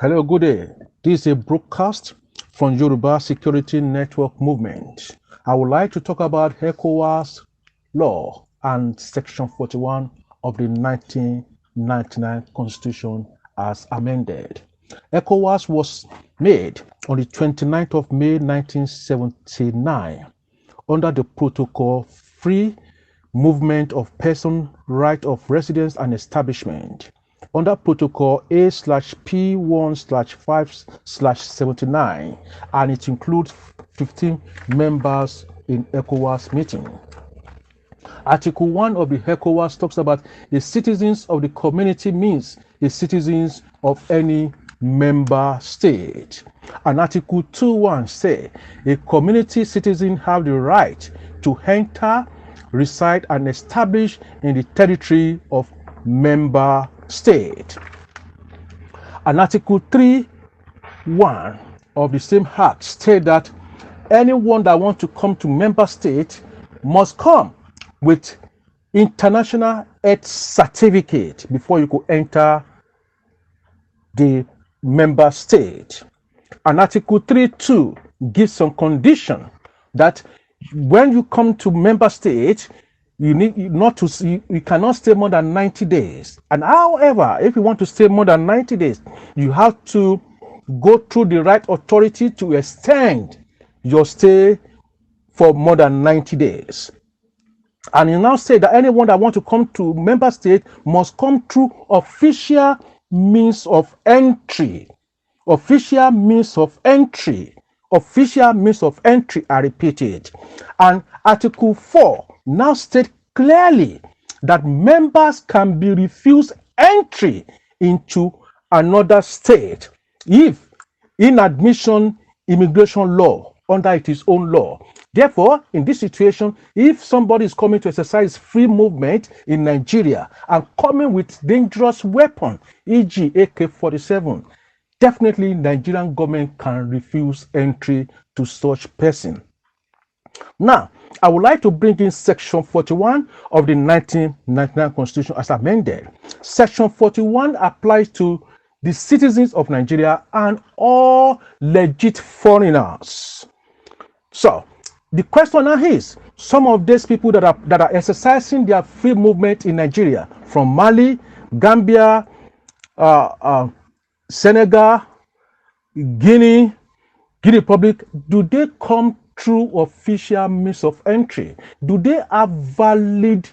Hello, good day. This is a broadcast from Yoruba Security Network Movement. I would like to talk about ECOWAS law and Section 41 of the 1999 Constitution as amended. ECOWAS was made on the 29th of May 1979 under the protocol Free Movement of Person, Right of Residence and Establishment under Protocol A/P1/5/79, and it includes 15 members in ECOWAS meeting. Article 1 of the ECOWAS talks about the citizens of the community means the citizens of any member state. And Article 2.1 say a community citizen have the right to enter, reside, and establish in the territory of member state. And Article 3.1 of the same act state that anyone that wants to come to member state must come with international health certificate before you could enter the member state. And Article 3.2 gives some condition that when you come to member state, you need not to see, you cannot stay more than 90 days. And however, if you want to stay more than 90 days, you have to go through the right authority to extend your stay for more than 90 days. And you now say that anyone that wants to come to member state must come through official means of entry. Official means of entry. Official means of entry, I repeat it. And Article 4 now states clearly that members can be refused entry into another state if inadmission immigration law under its own law. Therefore, in this situation, if somebody is coming to exercise free movement in Nigeria and coming with dangerous weapon, e.g. AK-47, definitely Nigerian government can refuse entry to such person. Now, I would like to bring in Section 41 of the 1999 Constitution as amended. Section 41 applies to the citizens of Nigeria and all legit foreigners. So, the question now is, some of these people that are exercising their free movement in Nigeria, from Mali, Gambia, Senegal, Guinea Republic, do they come through official means of entry? Do they have valid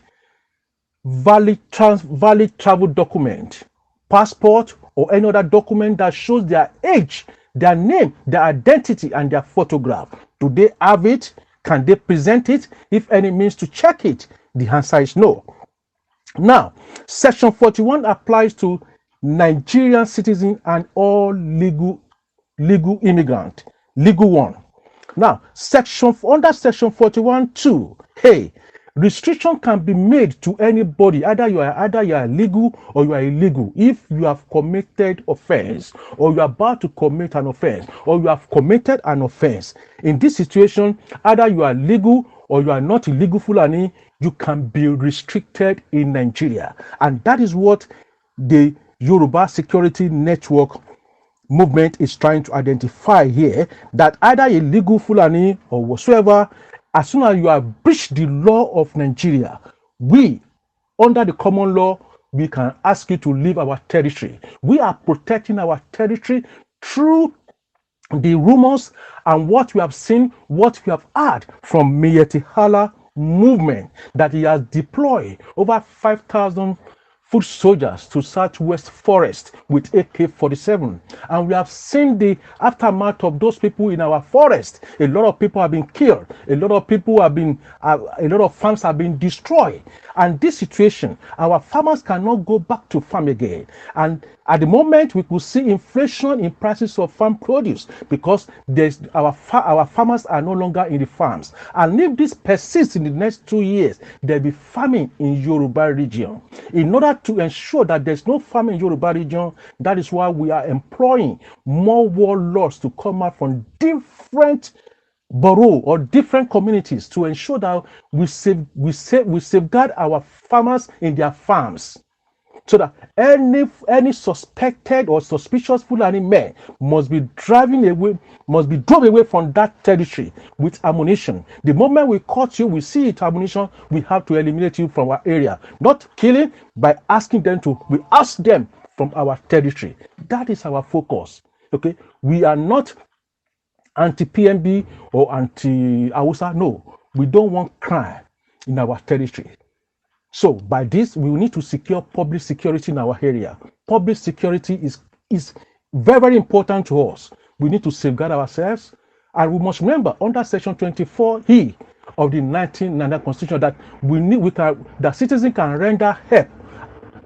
travel document, passport, or any other document that shows their age, their name, their identity, and their photograph? Do they have it? Can they present it? If any means to check it, the answer is no. Now, Section 41 applies to Nigerian citizens and all legal immigrant, legal one. Now, under Section 41(2), hey, restriction can be made to anybody, either you are legal or you are illegal, if you have committed offense, or you are about to commit an offense, or you have committed an offense. In this situation, either you are legal or you are not illegal Fulani, you can be restricted in Nigeria. And that is what the Yoruba Security Network movement is trying to identify here, that either illegal Fulani or whatsoever, as soon as you have breached the law of Nigeria, we, under the common law, we can ask you to leave our territory. We are protecting our territory through the rumors and what we have seen, what we have heard from Miyetti Allah movement, that he has deployed over 5,000 foot soldiers to Southwest Forest with AK-47, and we have seen the aftermath of those people in our forest. A lot of people have been killed. A lot of people have been, a lot of farms have been destroyed. And this situation, our farmers cannot go back to farm again. And at the moment, we could see inflation in prices of farm produce because our farmers are no longer in the farms. And if this persists in the next 2 years, there will be famine in Yoruba region. In order to ensure that there's no famine in Yoruba region, that is why we are employing more warlords to come out from different borough or different communities to ensure that we safeguard our farmers in their farms. so that any suspected or suspicious Fulani men must be drove away from that territory with ammunition. The moment we caught you, we see it ammunition, we have to eliminate you from our area. Not killing, by asking them to, we ask them from our territory. That is our focus. Okay, we are not anti-PMB or anti-Hausa. No, we don't want crime in our territory. So by this, we will need to secure public security in our area. Public security is very, very important to us. We need to safeguard ourselves. And we must remember, under Section 24E of the 1999 Constitution, that that citizens can render help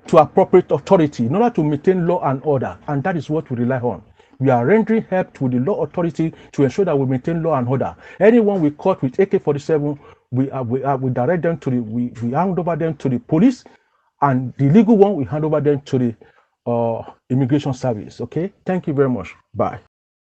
to appropriate authority in order to maintain law and order. And that is what we rely on. We are rendering help to the law authority to ensure that we maintain law and order. Anyone we caught with AK-47, we direct them to we hand over them to the police, and the legal one we hand over them to the immigration service. Okay, thank you very much. Bye.